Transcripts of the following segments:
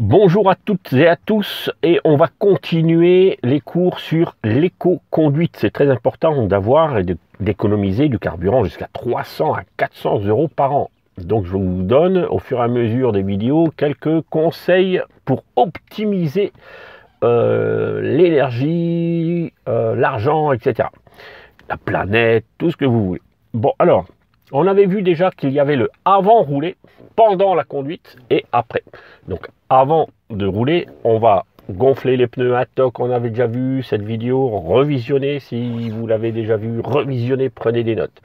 Bonjour à toutes et à tous, et on va continuer les cours sur l'éco-conduite. C'est très important d'avoir et d'économiser du carburant jusqu'à 300 à 400 euros par an. Donc je vous donne au fur et à mesure des vidéos quelques conseils pour optimiser l'énergie, l'argent, etc. La planète, tout ce que vous voulez. Bon, alors, on avait vu déjà qu'il y avait le avant rouler, pendant la conduite et après. Donc, avant de rouler, on va gonfler les pneus à toc. On avait déjà vu cette vidéo, revisionner si vous l'avez déjà vu, revisionner, prenez des notes.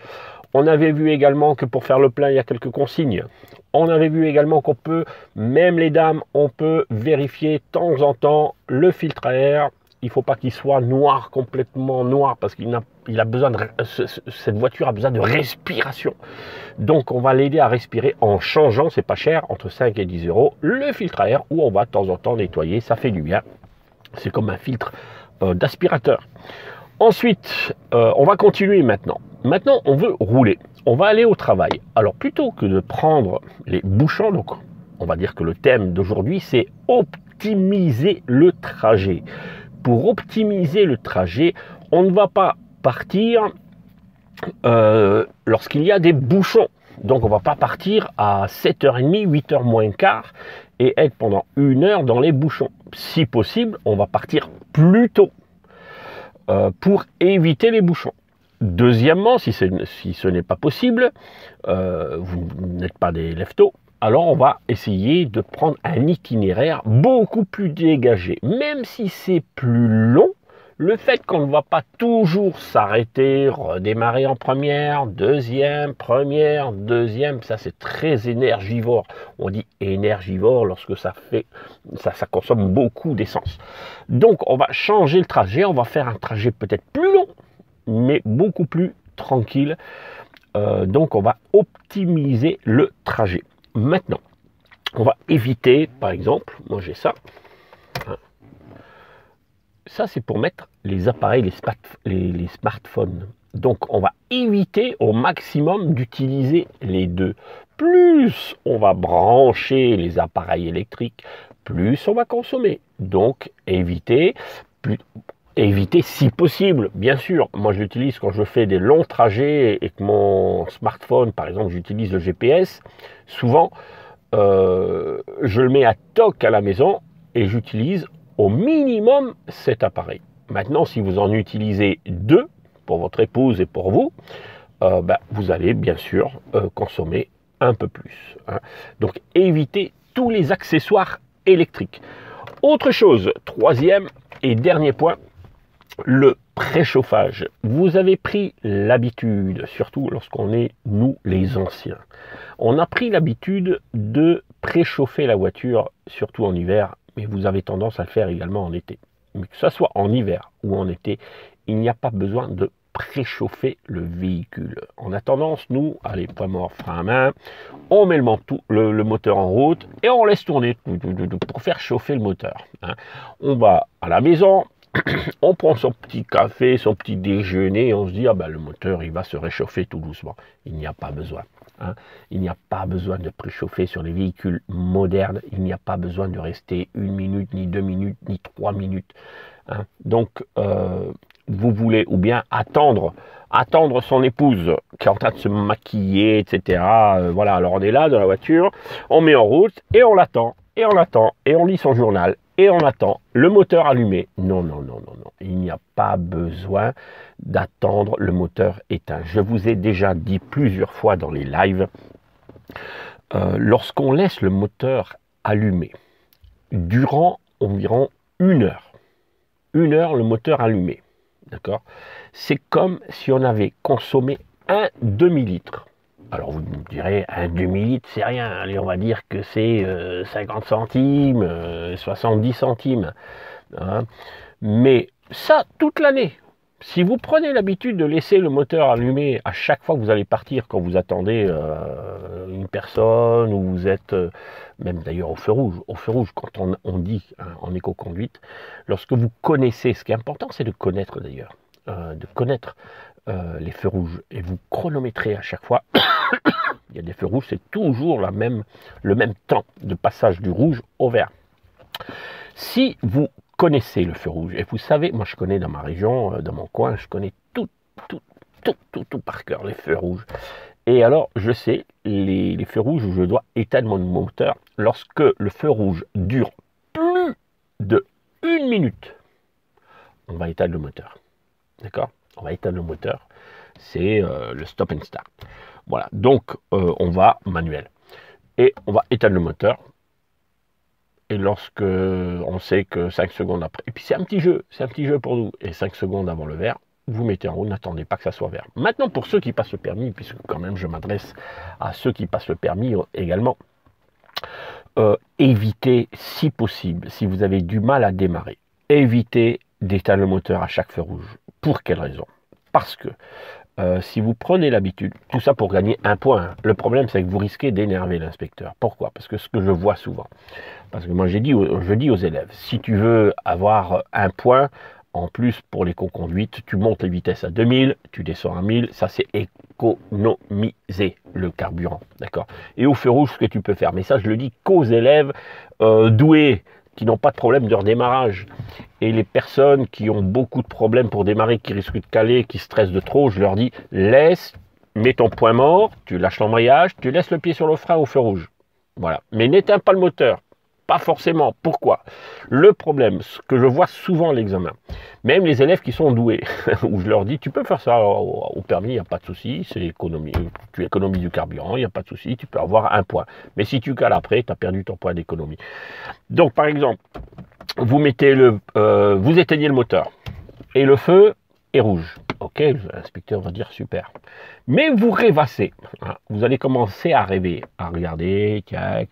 On avait vu également que pour faire le plein, il y a quelques consignes. On avait vu également qu'on peut, même les dames, on peut vérifier de temps en temps le filtre à air. Il ne faut pas qu'il soit noir, complètement noir, parce qu'il a besoin de, cette voiture a besoin de respiration. Donc on va l'aider à respirer en changeant, c'est pas cher, entre 5 et 10 euros, le filtre à air où on va de temps en temps nettoyer, ça fait du bien. C'est comme un filtre d'aspirateur. Ensuite, on va continuer maintenant. Maintenant, on veut rouler. On va aller au travail. Alors, plutôt que de prendre les bouchons, donc on va dire que le thème d'aujourd'hui, c'est optimiser le trajet. Pour optimiser le trajet, on ne va pas partir lorsqu'il y a des bouchons. Donc, on ne va pas partir à 7h30, 8h moins quart et être pendant 1 heure dans les bouchons. Si possible, on va partir plus tôt pour éviter les bouchons. Deuxièmement, si ce n'est pas possible, vous n'êtes pas des leftos, alors on va essayer de prendre un itinéraire beaucoup plus dégagé. Même si c'est plus long, le fait qu'on ne va pas toujours s'arrêter, redémarrer en première, deuxième, ça c'est très énergivore. On dit énergivore lorsque ça consomme beaucoup d'essence. Donc on va changer le trajet, on va faire un trajet peut-être plus long, mais beaucoup plus tranquille. Donc on va optimiser le trajet. Maintenant, on va éviter, par exemple, moi j'ai ça. Ça c'est pour mettre les appareils, les smartphones. Donc on va éviter au maximum d'utiliser les deux. Plus on va brancher les appareils électriques, plus on va consommer. Donc éviter si possible, bien sûr. Moi, je l'utilise quand je fais des longs trajets et que mon smartphone, par exemple, j'utilise le GPS. Souvent, je le mets à toc à la maison et j'utilise au minimum cet appareil. Maintenant, si vous en utilisez 2 pour votre épouse et pour vous, vous allez bien sûr consommer un peu plus. Donc, évitez tous les accessoires électriques. Autre chose, troisième et dernier point, le préchauffage. Vous avez pris l'habitude, surtout lorsqu'on est, nous, les anciens, on a pris l'habitude de préchauffer la voiture, surtout en hiver, mais vous avez tendance à le faire également en été. Mais que ce soit en hiver ou en été, il n'y a pas besoin de préchauffer le véhicule. On a tendance, nous, allez, point mort, frein à main, on met le moteur en route et on laisse tourner pour faire chauffer le moteur. On va à la maison, on prend son petit café, son petit déjeuner, et on se dit, le moteur, il va se réchauffer tout doucement. Il n'y a pas besoin. Il n'y a pas besoin de préchauffer sur les véhicules modernes. Il n'y a pas besoin de rester 1 minute, ni 2 minutes, ni 3 minutes. Donc, vous voulez ou bien attendre son épouse qui est en train de se maquiller, etc. Voilà, alors on est là dans la voiture, on met en route et on l'attend, et on attend, et on lit son journal, et on attend le moteur allumé. Non, non, non, non, non. Il n'y a pas besoin d'attendre le moteur éteint. Je vous ai déjà dit plusieurs fois dans les lives, lorsqu'on laisse le moteur allumé, durant environ 1 heure, le moteur allumé, d'accord, c'est comme si on avait consommé un demi-litre. Alors vous me direz, un demi-litre, c'est rien. Allez, on va dire que c'est 50 centimes, 70 centimes. Mais ça, toute l'année. Si vous prenez l'habitude de laisser le moteur allumé à chaque fois que vous allez partir, quand vous attendez une personne, ou vous êtes, même d'ailleurs au feu rouge, quand on dit en éco-conduite, lorsque vous connaissez, ce qui est important, c'est de connaître d'ailleurs, les feux rouges, et vous chronométrez à chaque fois. Il y a des feux rouges, c'est toujours le même temps de passage du rouge au vert. Si vous connaissez le feu rouge, et vous savez, moi je connais dans ma région, dans mon coin, je connais tout par cœur, les feux rouges. Et alors, je sais, les feux rouges où je dois éteindre mon moteur, lorsque le feu rouge dure plus de 1 minute, on va éteindre le moteur. D'accord? On va éteindre le moteur. C'est le stop and start. Voilà, donc on va manuel. Et on va éteindre le moteur. Et lorsque on sait que 5 secondes après, et puis c'est un petit jeu pour nous, et 5 secondes avant le vert, vous mettez en route, n'attendez pas que ça soit vert. Maintenant, pour ceux qui passent le permis, puisque quand même je m'adresse à ceux qui passent le permis également, évitez, si possible, si vous avez du mal à démarrer, évitez d'éteindre le moteur à chaque feu rouge. Pour quelle raison? Parce que si vous prenez l'habitude, tout ça pour gagner un point, le problème c'est que vous risquez d'énerver l'inspecteur. Pourquoi? Parce que ce que je vois souvent, parce que moi je dis aux élèves, si tu veux avoir un point, en plus pour l'éco-conduite, tu montes les vitesses à 2000, tu descends à 1000, ça c'est économiser le carburant, d'accord? Et au feu rouge, ce que tu peux faire, mais ça je le dis qu'aux élèves doués, qui n'ont pas de problème de redémarrage. Et les personnes qui ont beaucoup de problèmes pour démarrer, qui risquent de caler, qui stressent de trop, je leur dis, mets ton point mort, tu lâches l'embrayage, tu laisses le pied sur le frein au feu rouge. Voilà. Mais n'éteins pas le moteur. Pas forcément. Pourquoi? Le problème, ce que je vois souvent à l'examen, même les élèves qui sont doués, où je leur dis, tu peux faire ça au permis, il n'y a pas de souci, c'est économie, tu économises du carburant, il n'y a pas de souci, tu peux avoir un point. Mais si tu cales après, tu as perdu ton point d'économie. Donc par exemple, vous éteignez le moteur et le feu est rouge. Ok, l'inspecteur va dire super. Mais vous rêvassez. Vous allez commencer à rêver, à regarder, tac,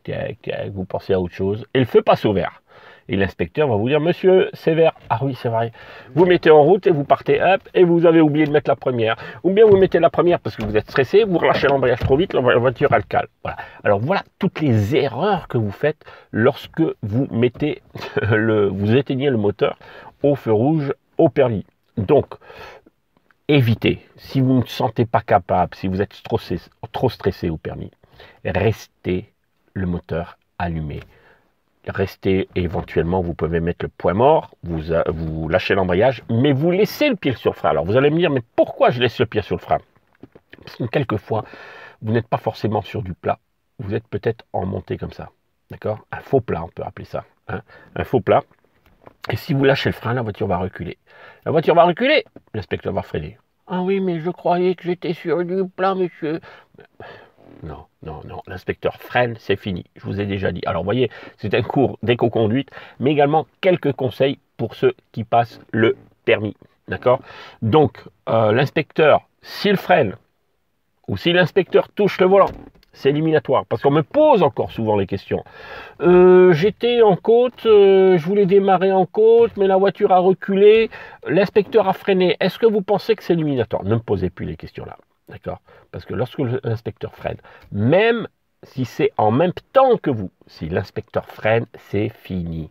vous pensez à autre chose. Et le feu passe au vert. Et l'inspecteur va vous dire, monsieur, c'est vert. Ah oui, c'est vrai. Vous mettez en route et vous partez, hop, et vous avez oublié de mettre la première. Ou bien vous mettez la première parce que vous êtes stressé, vous relâchez l'embrayage trop vite, la voiture elle cale. Voilà. Alors voilà toutes les erreurs que vous faites lorsque vous mettez vous éteignez le moteur au feu rouge, au permis. Donc, évitez, si vous ne vous sentez pas capable, si vous êtes trop stressé au permis, restez le moteur allumé. Restez, éventuellement, vous pouvez mettre le point mort, vous lâchez l'embrayage, mais vous laissez le pied sur le frein. Alors vous allez me dire, mais pourquoi je laisse le pied sur le frein? Parce que quelquefois, vous n'êtes pas forcément sur du plat, vous êtes peut-être en montée comme ça. D'accord? Un faux plat, on peut appeler ça. Hein, un faux plat. Et si vous lâchez le frein, la voiture va reculer. La voiture va reculer, l'inspecteur va freiner. Ah oui, mais je croyais que j'étais sur du plat, monsieur. Non, l'inspecteur freine, c'est fini. Je vous ai déjà dit. Alors, vous voyez, c'est un cours d'éco-conduite, mais également quelques conseils pour ceux qui passent le permis. D'accord? Donc, l'inspecteur, s'il freine, ou si l'inspecteur touche le volant, c'est éliminatoire. Parce qu'on me pose encore souvent les questions. J'étais en côte, je voulais démarrer en côte, mais la voiture a reculé, l'inspecteur a freiné. Est-ce que vous pensez que c'est éliminatoire? Ne me posez plus les questions là. D'accord? Parce que lorsque l'inspecteur freine, même si c'est en même temps que vous, si l'inspecteur freine, c'est fini.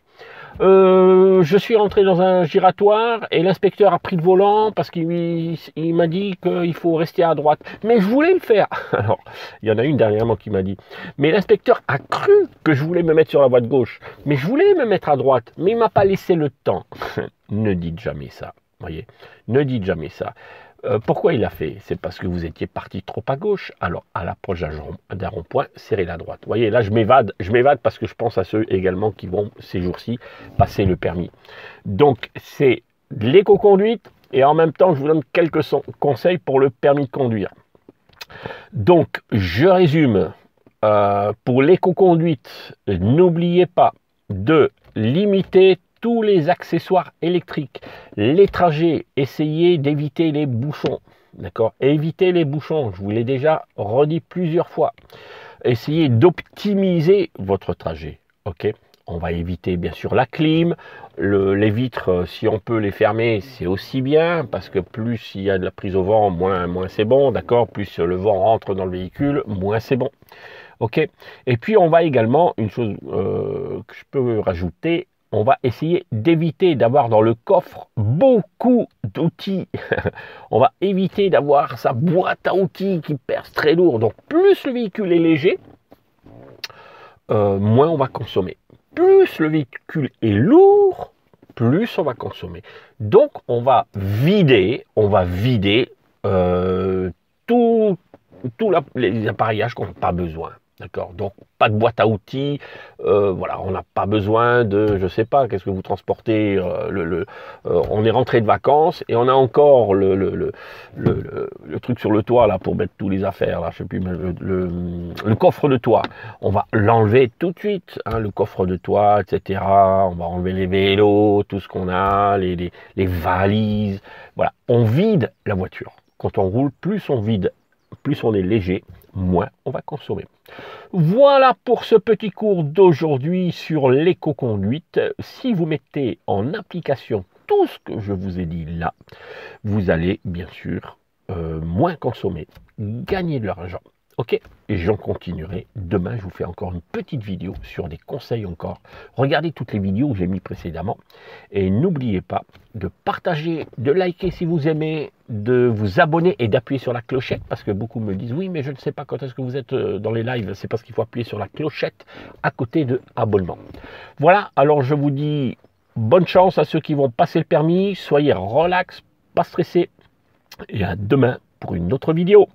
Je suis rentré dans un giratoire et l'inspecteur a pris le volant parce qu'il m'a dit qu'il faut rester à droite. Mais je voulais le faire. Alors, il y en a une dernièrement qui m'a dit, mais l'inspecteur a cru que je voulais me mettre sur la voie de gauche. Mais je voulais me mettre à droite, mais il m'a pas laissé le temps. Ne dites jamais ça, voyez. Ne dites jamais ça. Pourquoi il l'a fait? C'est parce que vous étiez parti trop à gauche. Alors, à l'approche d'un rond-point, serrez la droite. Vous voyez, là, je m'évade parce que je pense à ceux également qui vont, ces jours-ci, passer le permis. Donc, c'est de l'éco-conduite et en même temps, je vous donne quelques conseils pour le permis de conduire. Donc, je résume. Pour l'éco-conduite, n'oubliez pas de limiter tous les accessoires électriques, les trajets, essayez d'éviter les bouchons, d'accord? Évitez les bouchons, je vous l'ai déjà redit plusieurs fois. Essayez d'optimiser votre trajet, ok? On va éviter bien sûr la clim, les vitres, si on peut les fermer, c'est aussi bien, parce que plus il y a de la prise au vent, moins c'est bon, d'accord? Plus le vent rentre dans le véhicule, moins c'est bon. Ok. Et puis on va également, une chose que je peux rajouter, on va essayer d'éviter d'avoir dans le coffre beaucoup d'outils. On va éviter d'avoir sa boîte à outils qui pèse très lourd. Donc plus le véhicule est léger, moins on va consommer. plus le véhicule est lourd, plus on va consommer. Donc on va vider tous les apparillages qu'on n'a pas besoin. D'accord. Donc pas de boîte à outils, voilà, on n'a pas besoin de, je sais pas, qu'est-ce que vous transportez, on est rentré de vacances et on a encore le truc sur le toit là pour mettre tous les affaires là, je sais plus, le coffre de toit. On va l'enlever tout de suite, hein, le coffre de toit, etc. On va enlever les vélos, tout ce qu'on a, les valises. Voilà, on vide la voiture. Quand on roule, plus on vide, plus on est léger, moins on va consommer. Voilà pour ce petit cours d'aujourd'hui sur l'éco-conduite. Si vous mettez en application tout ce que je vous ai dit là, vous allez bien sûr moins consommer, gagner de l'argent. Ok, et j'en continuerai. Demain, je vous fais encore une petite vidéo sur des conseils encore. Regardez toutes les vidéos que j'ai mis précédemment. Et n'oubliez pas de partager, de liker si vous aimez, de vous abonner et d'appuyer sur la clochette. Parce que beaucoup me disent, oui, mais je ne sais pas quand est-ce que vous êtes dans les lives. C'est parce qu'il faut appuyer sur la clochette à côté de abonnement. Voilà, alors je vous dis bonne chance à ceux qui vont passer le permis. Soyez relax, pas stressés. Et à demain pour une autre vidéo.